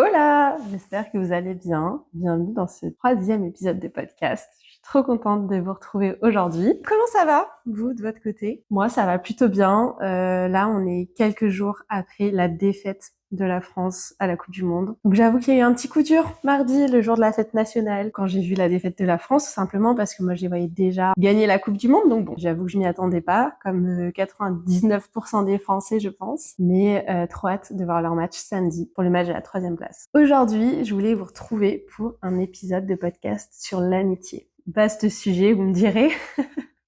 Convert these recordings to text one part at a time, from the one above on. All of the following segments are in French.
Hola! J'espère que vous allez bien. Bienvenue dans ce troisième épisode de podcast. Je suis trop contente de vous retrouver aujourd'hui. Comment ça va, vous, de votre côté? Moi, ça va plutôt bien. Là, on est quelques jours après la défaite de la France à la Coupe du Monde. Donc j'avoue qu'il y a eu un petit coup dur mardi, le jour de la fête nationale, quand j'ai vu la défaite de la France, simplement parce que moi je les voyais déjà gagner la Coupe du Monde, donc bon, j'avoue que je m'y attendais pas, comme 99% des Français je pense, mais trop hâte de voir leur match samedi pour le match de la troisième place. Aujourd'hui, je voulais vous retrouver pour un épisode de podcast sur l'amitié. Vaste sujet, vous me direz.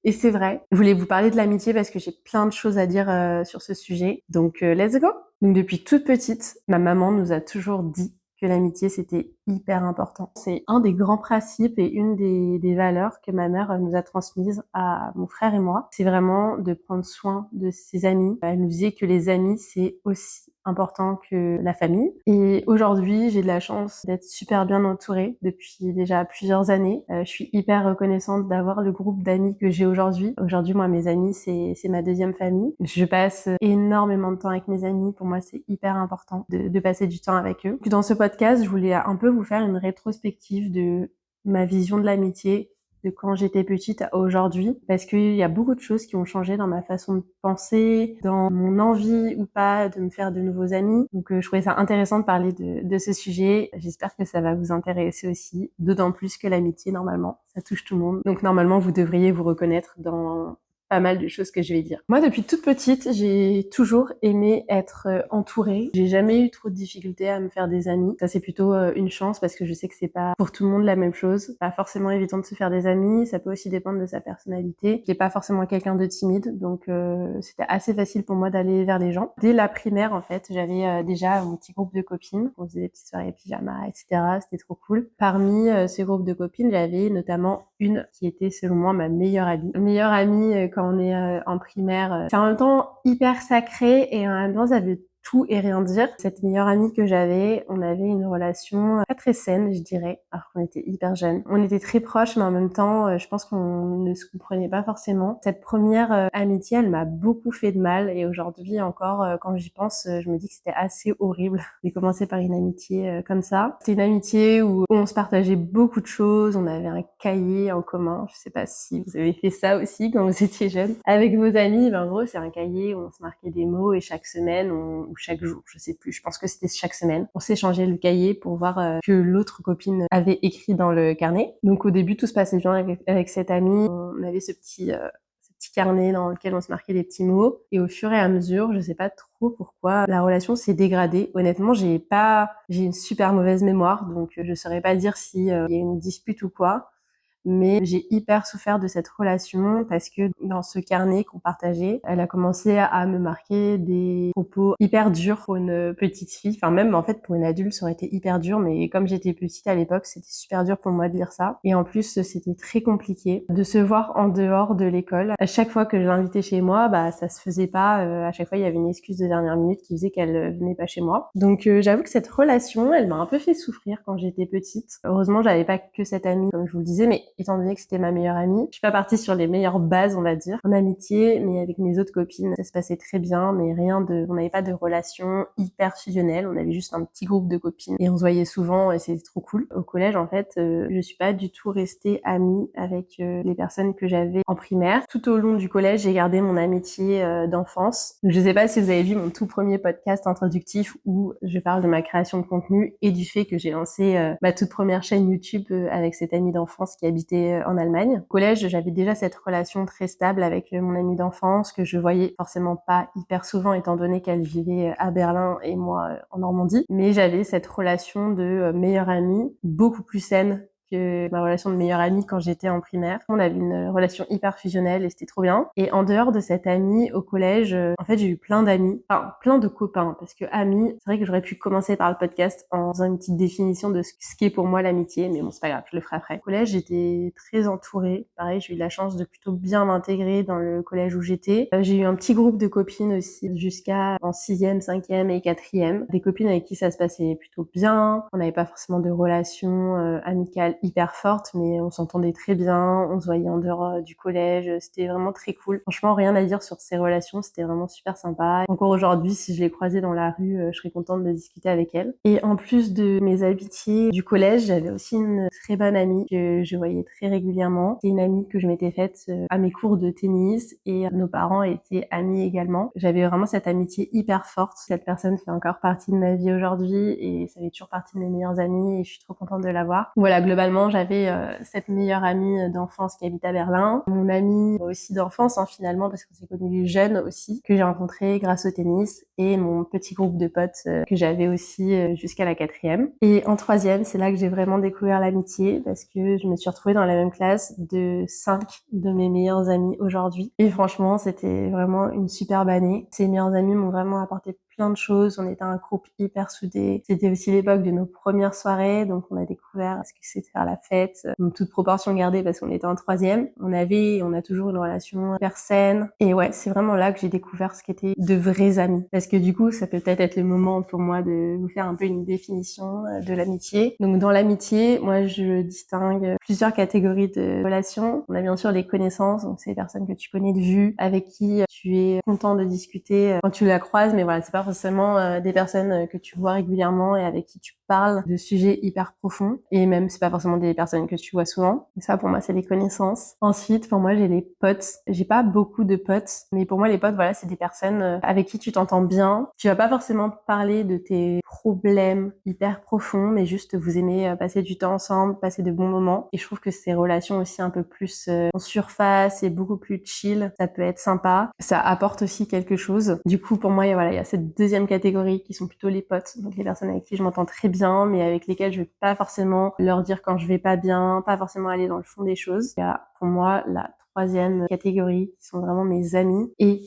Et c'est vrai, je voulais vous parler de l'amitié parce que j'ai plein de choses à dire sur ce sujet. Donc let's go. Donc depuis toute petite, ma maman nous a toujours dit que l'amitié c'était hyper important. C'est un des grands principes et une des valeurs que ma mère nous a transmises à mon frère et moi. C'est vraiment de prendre soin de ses amis. Elle nous disait que les amis c'est aussi important que la famille. Et aujourd'hui, j'ai de la chance d'être super bien entourée depuis déjà plusieurs années. Je suis hyper reconnaissante d'avoir le groupe d'amis que j'ai aujourd'hui. Aujourd'hui, moi, mes amis, c'est ma deuxième famille. Je passe énormément de temps avec mes amis. Pour moi, c'est hyper important de passer du temps avec eux. Puis dans ce podcast, je voulais un peu vous faire une rétrospective de ma vision de l'amitié, de quand j'étais petite à aujourd'hui, parce qu'il y a beaucoup de choses qui ont changé dans ma façon de penser, dans mon envie ou pas de me faire de nouveaux amis. Donc je trouvais ça intéressant de parler de ce sujet. J'espère que ça va vous intéresser aussi, d'autant plus que l'amitié, normalement, ça touche tout le monde. Donc normalement, vous devriez vous reconnaître dans pas mal de choses que je vais dire. Moi, depuis toute petite, j'ai toujours aimé être entourée. J'ai jamais eu trop de difficultés à me faire des amis. Ça, c'est plutôt une chance parce que je sais que c'est pas pour tout le monde la même chose. Pas forcément évident de se faire des amis. Ça peut aussi dépendre de sa personnalité. J'ai pas forcément quelqu'un de timide, donc c'était assez facile pour moi d'aller vers les gens. Dès la primaire, en fait, j'avais déjà mon petit groupe de copines. On faisait des petites soirées pyjama, etc. C'était trop cool. Parmi ce groupe de copines, j'avais notamment une qui était selon moi ma meilleure amie. Meilleure amie quand on est en primaire, c'est en même temps hyper sacré et en même temps ça veut tout et rien dire. Cette meilleure amie que j'avais, on avait une relation pas très saine, je dirais, alors qu'on était hyper jeunes. On était très proches, mais en même temps, je pense qu'on ne se comprenait pas forcément. Cette première amitié, elle m'a beaucoup fait de mal et aujourd'hui encore, quand j'y pense, je me dis que c'était assez horrible de commencer par une amitié comme ça. C'était une amitié où on se partageait beaucoup de choses, on avait un cahier en commun. Je sais pas si vous avez fait ça aussi quand vous étiez jeune. Avec vos amis, ben en gros, c'est un cahier où on se marquait des mots et chaque semaine ou chaque jour, je sais plus, je pense que c'était chaque semaine, on s'échangeait le cahier pour voir que l'autre copine avait écrit dans le carnet. Donc au début, tout se passait bien avec cette amie. On avait ce petit carnet dans lequel on se marquait des petits mots. Et au fur et à mesure, je sais pas trop pourquoi, la relation s'est dégradée. Honnêtement, j'ai une super mauvaise mémoire, donc je saurais pas dire si il y a une dispute ou quoi. Mais j'ai hyper souffert de cette relation parce que dans ce carnet qu'on partageait, elle a commencé à me marquer des propos hyper durs pour une petite fille. Enfin, même, en fait, pour une adulte, ça aurait été hyper dur, mais comme j'étais petite à l'époque, c'était super dur pour moi de lire ça. Et en plus, c'était très compliqué de se voir en dehors de l'école. À chaque fois que je l'invitais chez moi, bah, ça se faisait pas. À chaque fois, il y avait une excuse de dernière minute qui faisait qu'elle venait pas chez moi. Donc, j'avoue que cette relation, elle m'a un peu fait souffrir quand j'étais petite. Heureusement, j'avais pas que cette amie, comme je vous le disais, mais étant donné que c'était ma meilleure amie, je suis pas partie sur les meilleures bases, on va dire, en amitié, mais avec mes autres copines, ça se passait très bien, mais on n'avait pas de relation hyper fusionnelle, on avait juste un petit groupe de copines et on se voyait souvent et c'était trop cool. Au collège, en fait, je suis pas du tout restée amie avec les personnes que j'avais en primaire. Tout au long du collège, j'ai gardé mon amitié d'enfance. Donc, je sais pas si vous avez vu mon tout premier podcast introductif où je parle de ma création de contenu et du fait que j'ai lancé ma toute première chaîne YouTube avec cette amie d'enfance qui habitait en Allemagne. Au collège, j'avais déjà cette relation très stable avec mon amie d'enfance que je voyais forcément pas hyper souvent étant donné qu'elle vivait à Berlin et moi en Normandie. Mais j'avais cette relation de meilleure amie beaucoup plus saine que ma relation de meilleure amie quand j'étais en primaire. On avait une relation hyper fusionnelle et c'était trop bien. Et en dehors de cette amie au collège, en fait, j'ai eu plein d'amis, enfin plein de copains, parce que amis, c'est vrai que j'aurais pu commencer par le podcast en faisant une petite définition de ce qu'est pour moi l'amitié, mais bon, c'est pas grave, je le ferai après. Au collège, j'étais très entourée. Pareil, j'ai eu la chance de plutôt bien m'intégrer dans le collège où j'étais. J'ai eu un petit groupe de copines aussi jusqu'à en 6e, 5e et 4e. Des copines avec qui ça se passait plutôt bien. On n'avait pas forcément de relation amicale hyper forte, mais on s'entendait très bien, on se voyait en dehors du collège, c'était vraiment très cool. Franchement, rien à dire sur ces relations, c'était vraiment super sympa. Encore aujourd'hui, si je l'ai croisée dans la rue, je serais contente de discuter avec elle. Et en plus de mes amitiés du collège, j'avais aussi une très bonne amie que je voyais très régulièrement. C'est une amie que je m'étais faite à mes cours de tennis et nos parents étaient amis également. J'avais vraiment cette amitié hyper forte. Cette personne fait encore partie de ma vie aujourd'hui et ça fait toujours partie de mes meilleures amies et je suis trop contente de l'avoir. Voilà, globalement, j'avais cette meilleure amie d'enfance qui habite à Berlin. Mon amie aussi d'enfance, finalement, parce qu'on s'est connus jeunes aussi, que j'ai rencontré grâce au tennis et mon petit groupe de potes que j'avais aussi jusqu'à la 4e. Et en 3e, c'est là que j'ai vraiment découvert l'amitié parce que je me suis retrouvée dans la même classe de 5 de mes meilleurs amis aujourd'hui. Et franchement, c'était vraiment une superbe année. Ces meilleurs amis m'ont vraiment apporté plein de choses. On était un groupe hyper soudé. C'était aussi l'époque de nos premières soirées, donc on a découvert ce que c'était faire la fête, toute proportion gardée parce qu'on était en 3e. On a toujours une relation hyper saine. Et ouais, c'est vraiment là que j'ai découvert ce qu'étaient de vrais amis. Parce que du coup, ça peut peut-être être le moment pour moi de vous faire un peu une définition de l'amitié. Donc dans l'amitié, moi je distingue plusieurs catégories de relations. On a bien sûr les connaissances, donc c'est les personnes que tu connais de vue, avec qui tu es content de discuter quand tu la croises, mais voilà, c'est pas forcément des personnes que tu vois régulièrement et avec qui tu parles de sujets hyper profonds. Et même, c'est pas forcément des personnes que tu vois souvent. Et ça, pour moi, c'est les connaissances. Ensuite, pour moi, j'ai les potes. J'ai pas beaucoup de potes, mais pour moi, les potes, voilà, c'est des personnes avec qui tu t'entends bien. Tu vas pas forcément parler de tes problèmes hyper profonds, mais juste vous aimez passer du temps ensemble, passer de bons moments. Et je trouve que ces relations aussi un peu plus en surface et beaucoup plus chill, ça peut être sympa. Ça apporte aussi quelque chose. Du coup, pour moi, il y a cette deuxième catégorie qui sont plutôt les potes, donc les personnes avec qui je m'entends très bien, mais avec lesquelles je vais pas forcément leur dire quand je vais pas bien, pas forcément aller dans le fond des choses. Il y a pour moi la troisième catégorie qui sont vraiment mes amis et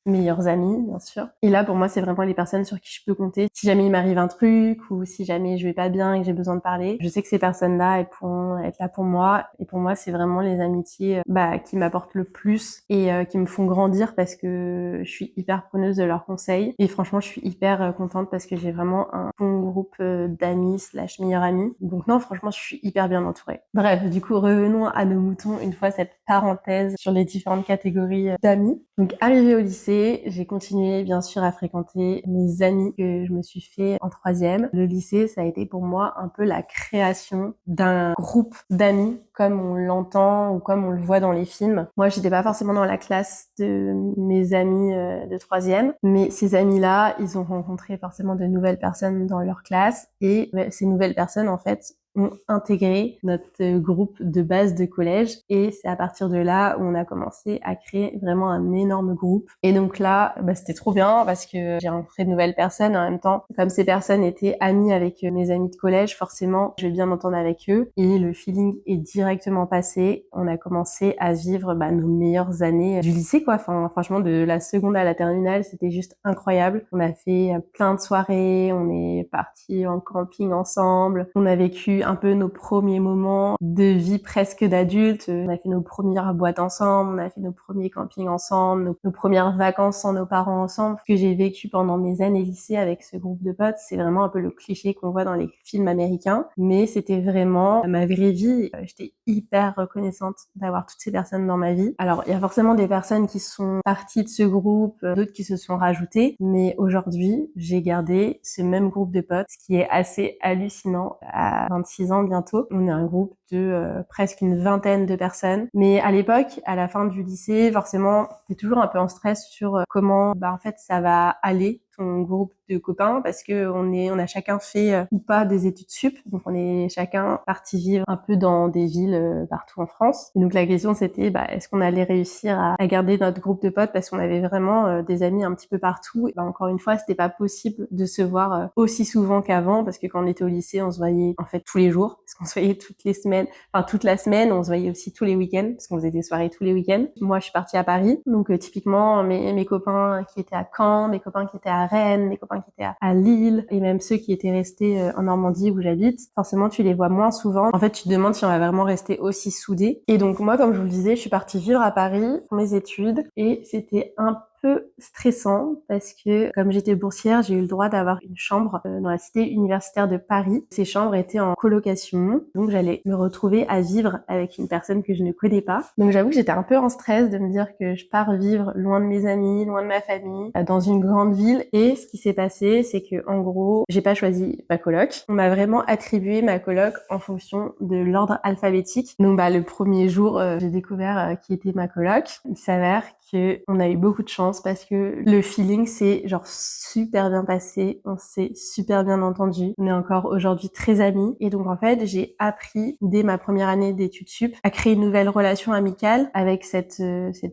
meilleurs amis, bien sûr. Et là, pour moi, c'est vraiment les personnes sur qui je peux compter. Si jamais il m'arrive un truc ou si jamais je vais pas bien et que j'ai besoin de parler, je sais que ces personnes-là, elles pourront être là pour moi. Et pour moi, c'est vraiment les amitiés qui m'apportent le plus et qui me font grandir parce que je suis hyper preneuse de leurs conseils. Et franchement, je suis hyper contente parce que j'ai vraiment un bon groupe d'amis / meilleurs amis. Donc non, franchement, je suis hyper bien entourée. Bref, du coup, revenons à nos moutons une fois cette parenthèse sur les différentes catégories d'amis. Donc, arrivée au lycée, j'ai continué bien sûr à fréquenter mes amis que je me suis fait en 3e. Le lycée, ça a été pour moi un peu la création d'un groupe d'amis comme on l'entend ou comme on le voit dans les films. Moi, j'étais pas forcément dans la classe de mes amis de 3e, mais ces amis-là, ils ont rencontré forcément de nouvelles personnes dans leur classe et ces nouvelles personnes, en fait, ont intégré notre groupe de base de collège et c'est à partir de là où on a commencé à créer vraiment un énorme groupe. Et donc là, c'était trop bien parce que j'ai rencontré de nouvelles personnes en même temps. Comme ces personnes étaient amies avec mes amis de collège, forcément, je vais bien m'entendre avec eux et le feeling est directement passé. On a commencé à vivre nos meilleures années du lycée, quoi. Enfin, franchement, de la seconde à la terminale, c'était juste incroyable. On a fait plein de soirées, on est partis en camping ensemble, on a vécu un peu nos premiers moments de vie presque d'adulte. On a fait nos premières boîtes ensemble, on a fait nos premiers campings ensemble, nos premières vacances sans nos parents ensemble. Ce que j'ai vécu pendant mes années lycée avec ce groupe de potes, c'est vraiment un peu le cliché qu'on voit dans les films américains, mais c'était vraiment ma vraie vie. J'étais hyper reconnaissante d'avoir toutes ces personnes dans ma vie. Alors, il y a forcément des personnes qui sont parties de ce groupe, d'autres qui se sont rajoutées, mais aujourd'hui, j'ai gardé ce même groupe de potes, ce qui est assez hallucinant. À 26 ans bientôt, on est un groupe de presque une vingtaine de personnes. Mais à l'époque, à la fin du lycée, forcément, t'es toujours un peu en stress sur comment en fait ça va aller ton groupe de copains parce que on a chacun fait ou pas des études sup, donc on est chacun parti vivre un peu dans des villes partout en France. Et donc la question c'était est-ce qu'on allait réussir à garder notre groupe de potes parce qu'on avait vraiment des amis un petit peu partout. Et encore une fois, c'était pas possible de se voir aussi souvent qu'avant parce que quand on était au lycée, on se voyait en fait tous les jours, parce qu'on se voyait toutes les semaines, enfin toute la semaine, on se voyait aussi tous les week-ends parce qu'on faisait des soirées tous les week-ends. Moi, je suis partie à Paris, donc typiquement mes copains qui étaient à Caen, mes copains qui étaient à Rennes, mes copains qui étaient à Lille, et même ceux qui étaient restés en Normandie où j'habite, forcément tu les vois moins souvent. En fait, tu te demandes si on va vraiment rester aussi soudés. Et donc moi, comme je vous le disais, je suis partie vivre à Paris pour mes études et c'était un peu stressant parce que comme j'étais boursière, j'ai eu le droit d'avoir une chambre dans la cité universitaire de Paris. Ces chambres étaient en colocation, donc j'allais me retrouver à vivre avec une personne que je ne connais pas. Donc j'avoue que j'étais un peu en stress de me dire que je pars vivre loin de mes amis, loin de ma famille, dans une grande ville. Et ce qui s'est passé, c'est que en gros, j'ai pas choisi ma coloc. On m'a vraiment attribué ma coloc en fonction de l'ordre alphabétique. Donc le premier jour, j'ai découvert qui était ma coloc. Il s'avère que on a eu beaucoup de chance parce que le feeling s'est genre super bien passé, on s'est super bien entendu. On est encore aujourd'hui très amis et donc en fait, j'ai appris dès ma première année d'études sup à créer une nouvelle relation amicale avec cette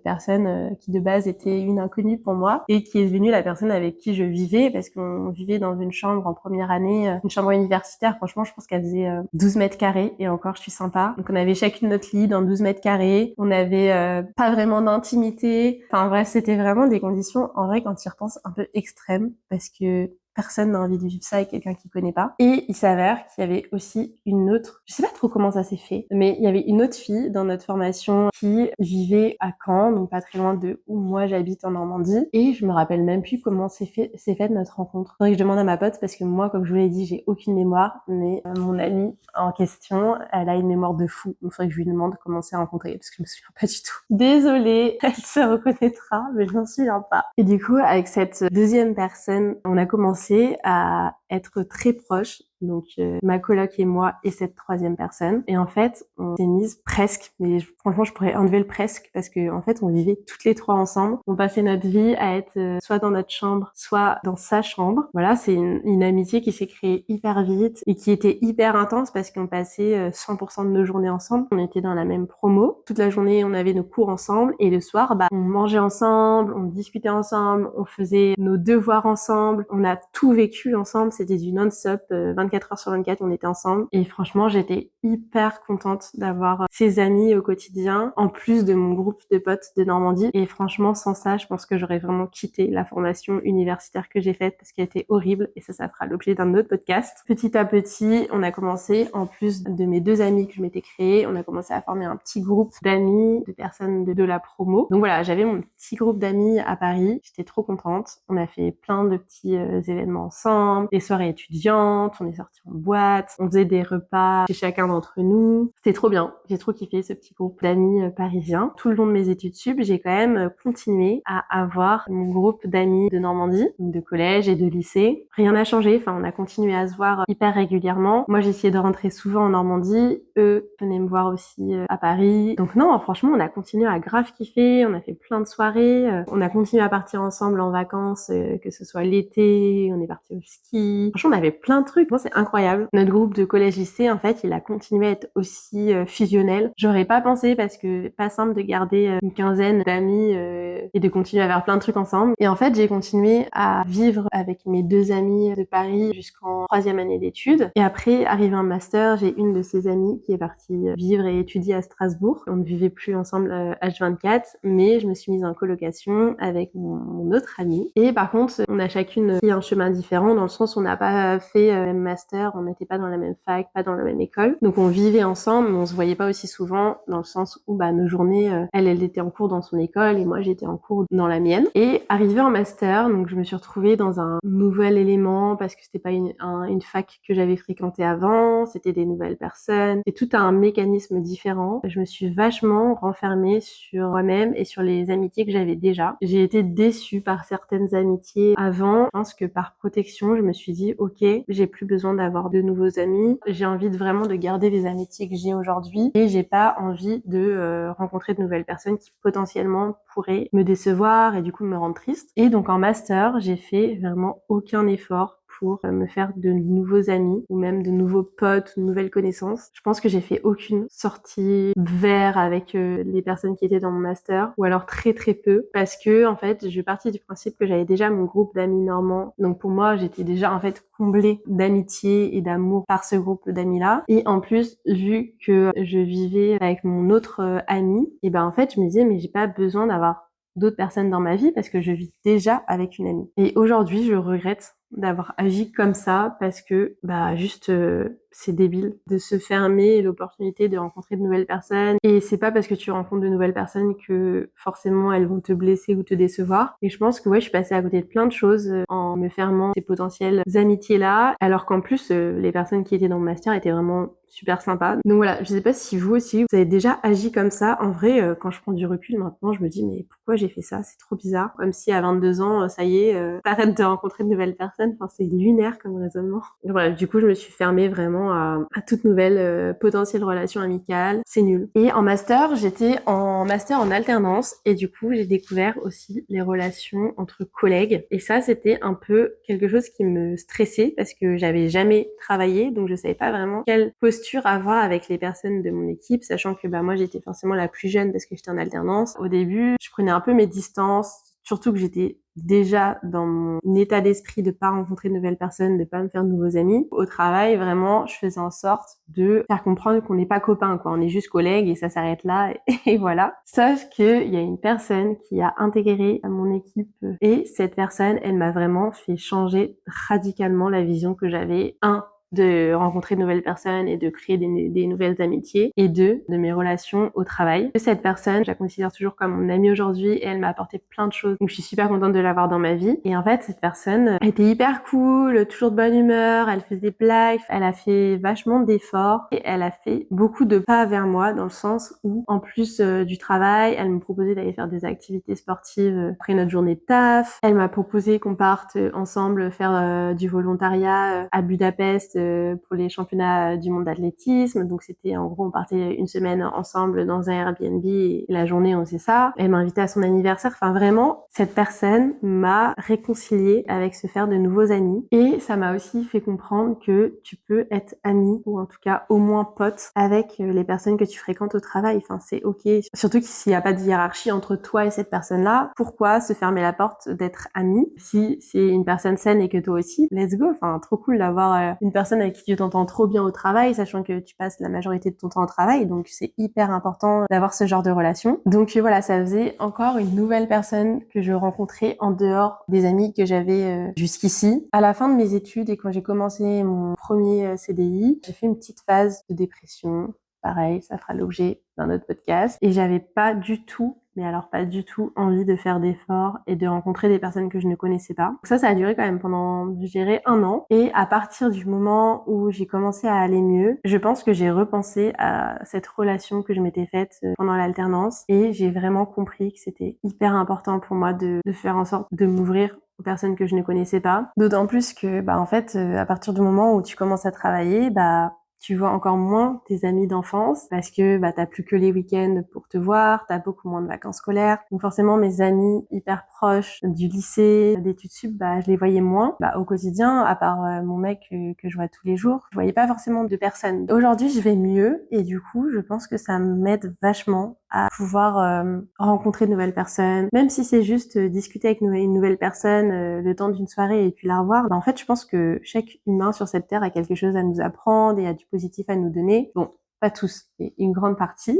personne qui de base était une inconnue pour moi et qui est devenue la personne avec qui je vivais parce qu'on vivait dans une chambre en première année, une chambre universitaire. Franchement, je pense qu'elle faisait 12 mètres carrés et encore, je suis sympa. Donc on avait chacune notre lit dans 12 mètres carrés. On avait pas vraiment d'intimité. Enfin bref, c'était vraiment des conditions, en vrai, quand tu y repenses, un peu extrêmes parce que personne n'a envie de vivre ça avec quelqu'un qu'il connaît pas. Et il s'avère qu'il y avait aussi une autre, je sais pas trop comment ça s'est fait, mais il y avait une autre fille dans notre formation qui vivait à Caen, donc pas très loin de où moi j'habite en Normandie. Et je me rappelle même plus comment s'est fait notre rencontre. Faudrait que je demande à ma pote parce que moi, comme je vous l'ai dit, j'ai aucune mémoire, mais mon amie en question, elle a une mémoire de fou. Donc faudrait que je lui demande comment on s'est rencontrés parce que je me souviens pas du tout. Désolée, elle se reconnaîtra, mais je m'en souviens pas. Et du coup, avec cette deuxième personne, on a commencé à être très proches, donc ma coloc et moi et cette troisième personne. Et en fait, on s'est mise presque, mais franchement, je pourrais enlever le presque parce que en fait, on vivait toutes les trois ensemble. On passait notre vie à être soit dans notre chambre, soit dans sa chambre. Voilà, c'est une amitié qui s'est créée hyper vite et qui était hyper intense parce qu'on passait 100% de nos journées ensemble. On était dans la même promo. Toute la journée, on avait nos cours ensemble et le soir, on mangeait ensemble, on discutait ensemble, on faisait nos devoirs ensemble. On a tout vécu ensemble. C'était du non-stop, 24 heures sur 24, on était ensemble. Et franchement, j'étais hyper contente d'avoir ces amis au quotidien, en plus de mon groupe de potes de Normandie. Et franchement, sans ça, je pense que j'aurais vraiment quitté la formation universitaire que j'ai faite parce qu'elle était horrible. Et ça fera l'objet d'un autre podcast. Petit à petit, on a commencé, en plus de mes deux amis que je m'étais créés, on a commencé à former un petit groupe d'amis, de personnes de la promo. Donc voilà, j'avais mon petit groupe d'amis à Paris. J'étais trop contente. On a fait plein de petits événements ensemble, des soirées étudiantes, on est sortis en boîte, on faisait des repas chez chacun d'entre nous. C'était trop bien. J'ai trop kiffé ce petit groupe d'amis parisiens. Tout le long de mes études sup, j'ai quand même continué à avoir mon groupe d'amis de Normandie, de collège et de lycée. Rien n'a changé. Enfin, on a continué à se voir hyper régulièrement. Moi, j'essayais de rentrer souvent en Normandie. Eux venaient me voir aussi à Paris. Donc non, franchement, on a continué à grave kiffer. On a fait plein de soirées. On a continué à partir ensemble en vacances, que ce soit l'été. On est parti au ski. Franchement, on avait plein de trucs. Moi, c'est incroyable. Notre groupe de collège-lycée, en fait, il a continué à être aussi fusionnel. J'aurais pas pensé parce que pas simple de garder une quinzaine d'amis et de continuer à faire plein de trucs ensemble. Et en fait, j'ai continué à vivre avec mes deux amis de Paris jusqu'en troisième année d'études. Et après, arrivé en master, j'ai une de ces amies qui est partie vivre et étudier à Strasbourg. On ne vivait plus ensemble H24, mais je me suis mise en colocation avec mon autre amie. Et par contre, on a chacune pris un chemin différent dans le sens où on n'a pas fait le même master, on n'était pas dans la même fac, pas dans la même école. Donc on vivait ensemble, mais on se voyait pas aussi souvent dans le sens où nos journées, elle était en cours dans son école et moi j'étais en cours dans la mienne. Et arrivée en master, donc je me suis retrouvée dans un nouvel élément parce que c'était pas une fac que j'avais fréquentée avant, c'était des nouvelles personnes, c'est tout un mécanisme différent. Je me suis vachement renfermée sur moi-même et sur les amitiés que j'avais déjà. J'ai été déçue par certaines amitiés avant. Je pense que par protection, je me suis dit ok, j'ai plus besoin d'avoir de nouveaux amis. J'ai envie vraiment de garder les amitiés que j'ai aujourd'hui et j'ai pas envie de rencontrer de nouvelles personnes qui potentiellement pourraient me décevoir et du coup me rendre triste. Et donc en master, j'ai fait vraiment aucun effort pour me faire de nouveaux amis ou même de nouveaux potes, de nouvelles connaissances. Je pense que j'ai fait aucune sortie verre avec les personnes qui étaient dans mon master ou alors très très peu parce que en fait, je partais du principe que j'avais déjà mon groupe d'amis normands. Donc pour moi, j'étais déjà en fait comblée d'amitié et d'amour par ce groupe d'amis-là. Et en plus, vu que je vivais avec mon autre ami, et en fait, je me disais mais j'ai pas besoin d'avoir d'autres personnes dans ma vie parce que je vis déjà avec une amie. Et aujourd'hui, je regrette d'avoir agi comme ça parce que juste c'est débile de se fermer l'opportunité de rencontrer de nouvelles personnes et c'est pas parce que tu rencontres de nouvelles personnes que forcément elles vont te blesser ou te décevoir et je pense que je suis passée à côté de plein de choses en me fermant ces potentielles amitiés là alors qu'en plus les personnes qui étaient dans mon master étaient vraiment super sympas. Donc voilà, je sais pas si vous aussi vous avez déjà agi comme ça. En vrai, quand je prends du recul maintenant, je me dis mais pourquoi j'ai fait ça? C'est trop bizarre. Comme si à 22 ans, ça y est, t'arrêtes de rencontrer de nouvelles personnes. Enfin, c'est lunaire comme raisonnement. Donc voilà, du coup, je me suis fermée vraiment à toute nouvelle potentielle relation amicale. C'est nul. Et en master, j'étais en master en alternance et du coup, j'ai découvert aussi les relations entre collègues. Et ça, c'était un peu quelque chose qui me stressait parce que j'avais jamais travaillé, donc je savais pas vraiment quelle posture avoir avec les personnes de mon équipe, sachant que moi j'étais forcément la plus jeune parce que j'étais en alternance. Au début, je prenais un peu mes distances, surtout que j'étais déjà dans mon état d'esprit de pas rencontrer de nouvelles personnes, de pas me faire de nouveaux amis. Au travail, vraiment, je faisais en sorte de faire comprendre qu'on n'est pas copains, quoi. On est juste collègues et ça s'arrête là et voilà. Sauf que il y a une personne qui a intégré à mon équipe et cette personne, elle m'a vraiment fait changer radicalement la vision que j'avais. De rencontrer de nouvelles personnes et de créer des nouvelles amitiés et deux, de mes relations au travail. Cette personne, je la considère toujours comme mon amie aujourd'hui et elle m'a apporté plein de choses. Donc je suis super contente de l'avoir dans ma vie. Et en fait, cette personne était hyper cool, toujours de bonne humeur, elle faisait des blagues, elle a fait vachement d'efforts et elle a fait beaucoup de pas vers moi dans le sens où, en plus du travail, elle me proposait d'aller faire des activités sportives après notre journée de taf. Elle m'a proposé qu'on parte ensemble faire du volontariat à Budapest pour les championnats du monde d'athlétisme. Donc c'était en gros on partait une semaine ensemble dans un Airbnb et la journée on faisait ça. Elle m'a invitée à son anniversaire. Enfin vraiment, cette personne m'a réconciliée avec se faire de nouveaux amis et ça m'a aussi fait comprendre que tu peux être ami ou en tout cas au moins pote avec les personnes que tu fréquentes au travail. Enfin c'est ok. Surtout s'il n'y a pas de hiérarchie entre toi et cette personne-là, pourquoi se fermer la porte d'être ami si c'est une personne saine et que toi aussi, let's go. Enfin trop cool d'avoir une personne avec qui tu t'entends trop bien au travail, sachant que tu passes la majorité de ton temps au travail, donc c'est hyper important d'avoir ce genre de relation. Donc voilà, ça faisait encore une nouvelle personne que je rencontrais en dehors des amis que j'avais jusqu'ici. À la fin de mes études et quand j'ai commencé mon premier CDI, j'ai fait une petite phase de dépression. Pareil, ça fera l'objet d'un autre podcast. Et j'avais pas du tout, mais alors pas du tout, envie de faire d'efforts et de rencontrer des personnes que je ne connaissais pas. Donc ça a duré quand même pendant, je dirais, 1 an. Et à partir du moment où j'ai commencé à aller mieux, je pense que j'ai repensé à cette relation que je m'étais faite pendant l'alternance. Et j'ai vraiment compris que c'était hyper important pour moi de faire en sorte de m'ouvrir aux personnes que je ne connaissais pas. D'autant plus que, en fait, à partir du moment où tu commences à travailler, tu vois encore moins tes amis d'enfance parce que t'as plus que les week-ends pour te voir, t'as beaucoup moins de vacances scolaires. Donc forcément mes amis hyper proches du lycée, d'études sup, je les voyais moins. Au quotidien, à part mon mec que je vois tous les jours, je voyais pas forcément de personnes. Aujourd'hui, je vais mieux et du coup, je pense que ça m'aide vachement à pouvoir rencontrer de nouvelles personnes, même si c'est juste discuter avec une nouvelle personne le temps d'une soirée et puis la revoir. En fait, je pense que chaque humain sur cette terre a quelque chose à nous apprendre et a du positif à nous donner. Bon, pas tous, mais une grande partie.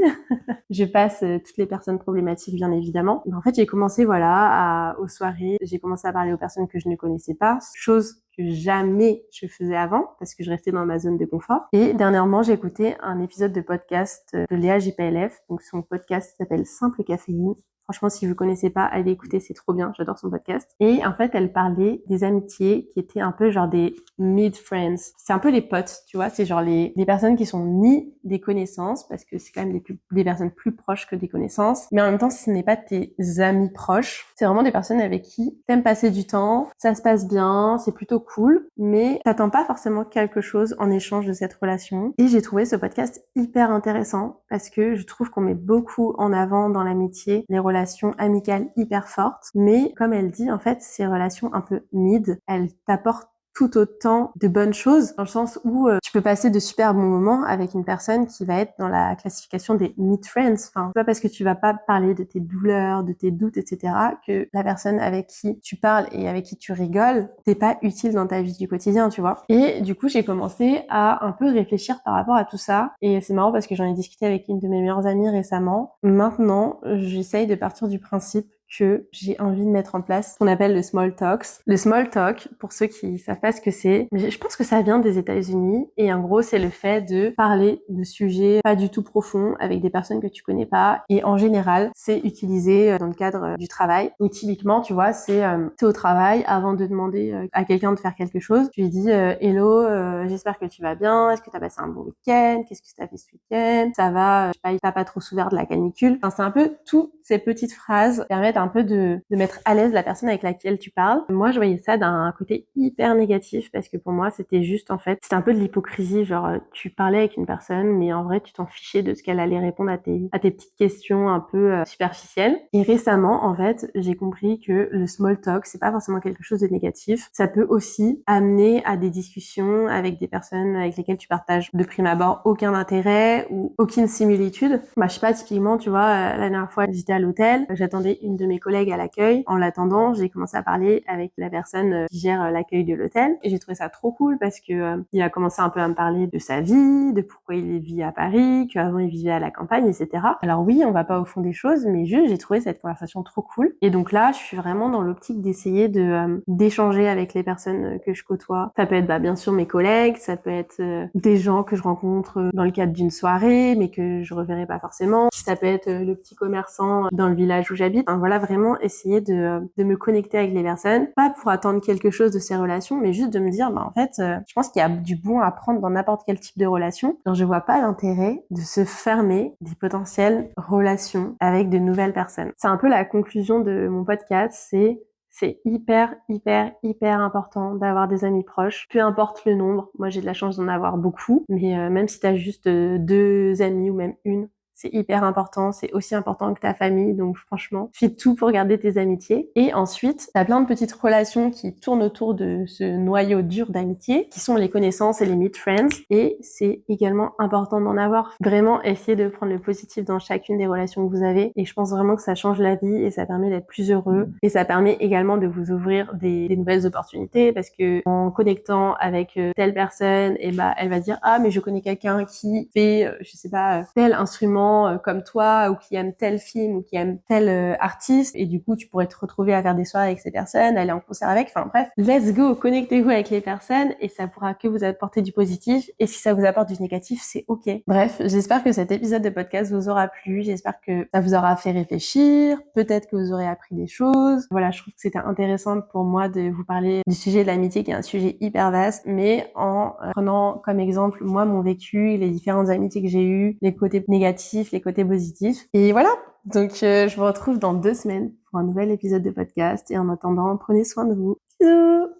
Je passe toutes les personnes problématiques, bien évidemment. Mais en fait, j'ai commencé, aux soirées, j'ai commencé à parler aux personnes que je ne connaissais pas, chose que jamais je faisais avant, parce que je restais dans ma zone de confort. Et dernièrement, j'ai écouté un épisode de podcast de Léa JPLF, donc son podcast s'appelle Simple Caféine. Franchement, si vous connaissez pas, allez écouter, c'est trop bien, j'adore son podcast. Et en fait, elle parlait des amitiés qui étaient un peu genre des mid-friends. C'est un peu les potes, tu vois, c'est genre les personnes qui sont ni des connaissances, parce que c'est quand même des personnes plus proches que des connaissances, mais en même temps, ce n'est pas tes amis proches. C'est vraiment des personnes avec qui t'aimes passer du temps, ça se passe bien, c'est plutôt cool, mais t'attends pas forcément quelque chose en échange de cette relation. Et j'ai trouvé ce podcast hyper intéressant, parce que je trouve qu'on met beaucoup en avant dans l'amitié les relations amicales hyper fortes, mais comme elle dit, en fait, ces relations un peu mid, elles t'apportent tout autant de bonnes choses, dans le sens où tu peux passer de super bons moments avec une personne qui va être dans la classification des mid friends. Enfin, c'est pas parce que tu vas pas parler de tes douleurs, de tes doutes, etc., que la personne avec qui tu parles et avec qui tu rigoles, t'es pas utile dans ta vie du quotidien, tu vois. Et du coup, j'ai commencé à un peu réfléchir par rapport à tout ça. Et c'est marrant parce que j'en ai discuté avec une de mes meilleures amies récemment. Maintenant, j'essaye de partir du principe que j'ai envie de mettre en place ce qu'on appelle le small talks. Le small talk, pour ceux qui savent pas ce que c'est, mais je pense que ça vient des États-Unis et en gros c'est le fait de parler de sujets pas du tout profonds avec des personnes que tu connais pas et en général c'est utilisé dans le cadre du travail. Donc typiquement tu vois c'est au travail avant de demander à quelqu'un de faire quelque chose, tu lui dis hello, j'espère que tu vas bien, est-ce que tu as passé un bon week-end, qu'est-ce que tu as fait ce week-end, ça va, je sais pas, t'as pas trop souffert de la canicule. Enfin, c'est un peu toutes ces petites phrases qui permettent un peu de mettre à l'aise la personne avec laquelle tu parles. Moi, je voyais ça d'un côté hyper négatif parce que pour moi, c'était juste en fait, c'était un peu de l'hypocrisie, genre tu parlais avec une personne, mais en vrai, tu t'en fichais de ce qu'elle allait répondre à tes petites questions un peu superficielles. Et récemment, en fait, j'ai compris que le small talk, c'est pas forcément quelque chose de négatif. Ça peut aussi amener à des discussions avec des personnes avec lesquelles tu partages de prime abord aucun intérêt ou aucune similitude. Bah, je sais pas, typiquement, tu vois, la dernière fois, j'étais à l'hôtel, j'attendais une de mes collègues à l'accueil. En l'attendant, j'ai commencé à parler avec la personne qui gère l'accueil de l'hôtel et j'ai trouvé ça trop cool parce que il a commencé un peu à me parler de sa vie, de pourquoi il vit à Paris, qu'avant il vivait à la campagne, etc. Alors oui, on va pas au fond des choses, mais juste, j'ai trouvé cette conversation trop cool. Et donc là, je suis vraiment dans l'optique d'essayer de d'échanger avec les personnes que je côtoie. Ça peut être, bah, bien sûr, mes collègues, ça peut être des gens que je rencontre dans le cadre d'une soirée, mais que je reverrai pas forcément. Ça peut être le petit commerçant dans le village où j'habite. Enfin, voilà, vraiment essayer de me connecter avec les personnes, pas pour attendre quelque chose de ces relations, mais juste de me dire, bah, en fait, je pense qu'il y a du bon à prendre dans n'importe quel type de relation. Alors, je vois pas l'intérêt de se fermer des potentielles relations avec de nouvelles personnes. C'est un peu la conclusion de mon podcast, c'est hyper, hyper, hyper important d'avoir des amis proches, peu importe le nombre. Moi, j'ai de la chance d'en avoir beaucoup, mais même si t'as juste 2 amis ou même une, c'est hyper important, c'est aussi important que ta famille, donc franchement, fais tout pour garder tes amitiés. Et ensuite, t'as plein de petites relations qui tournent autour de ce noyau dur d'amitié, qui sont les connaissances et les meet friends, et c'est également important d'en avoir. Vraiment, essayer de prendre le positif dans chacune des relations que vous avez, et je pense vraiment que ça change la vie, et ça permet d'être plus heureux, et ça permet également de vous ouvrir des nouvelles opportunités, parce que en connectant avec telle personne, et bah, elle va dire, ah, mais je connais quelqu'un qui fait, je sais pas, tel instrument comme toi ou qui aime tel film ou qui aime tel artiste et du coup tu pourrais te retrouver à faire des soirées avec ces personnes, aller en concert avec, enfin bref, let's go, connectez-vous avec les personnes et ça pourra que vous apporter du positif et si ça vous apporte du négatif, c'est ok. Bref, j'espère que cet épisode de podcast vous aura plu, j'espère que ça vous aura fait réfléchir, peut-être que vous aurez appris des choses. Voilà, je trouve que c'était intéressant pour moi de vous parler du sujet de l'amitié qui est un sujet hyper vaste, mais en prenant comme exemple moi mon vécu, les différentes amitiés que j'ai eues, les côtés négatifs, les côtés positifs. Et voilà, donc je vous retrouve dans 2 semaines pour un nouvel épisode de podcast et en attendant, prenez soin de vous. Bisous!